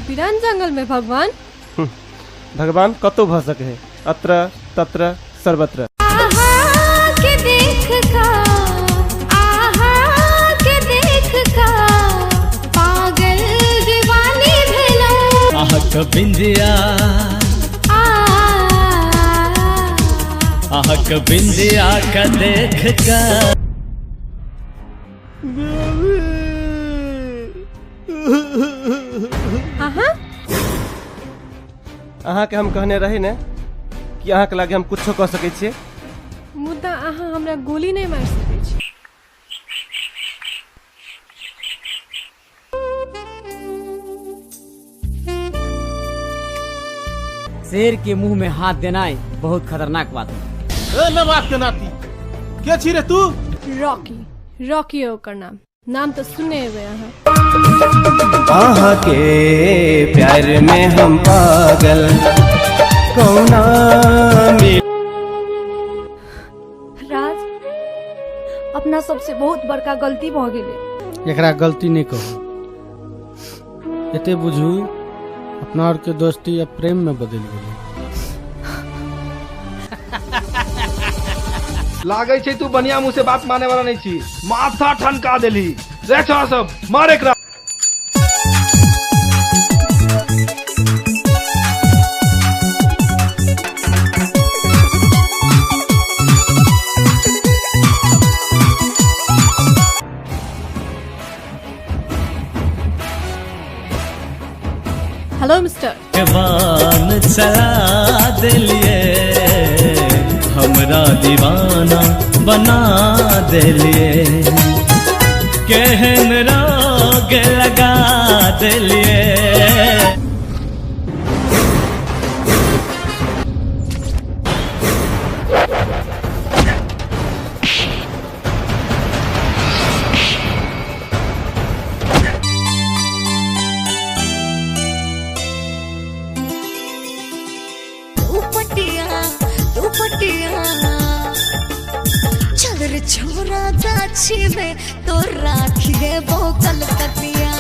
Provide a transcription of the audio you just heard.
बिरान जंगल में भगवान भगवान कतो भ सके है, अत्र तत्र सर्वत्र। बिंदिया का देख कर अहाँ के हम कहने रहे ने कि अहाँ के लागे हम कुछो कह सके छिए, मुद्दा अहाँ हमरा गोली नहीं मार सके छी। शेर के मुंह में हाथ देना बहुत खतरनाक बात है। नवाब के नाती क्या छी रे तू? रॉकी, रॉकी है ओकर नाम तो सुने हुए हैं। आहा के प्यार में हम पागल कौना राज अपना सबसे बहुत बड़का गलती भ गेले। एकरा गलती नहीं कहो, एते बुझू अपना और के दोस्ती या प्रेम में बदल गेलै। लागे छै तू बनिया मुंह से बात माने वाला नहीं छी, माथा ठनका देली रे। छोरा सब मार एकरा। Hello mister. जवान चला दिलिए हमरा दीवाना बना दिलिए, केहन रोग लगा दिलिए। चल रे छोरा गाछी में तो राखिए वो कलकतिया।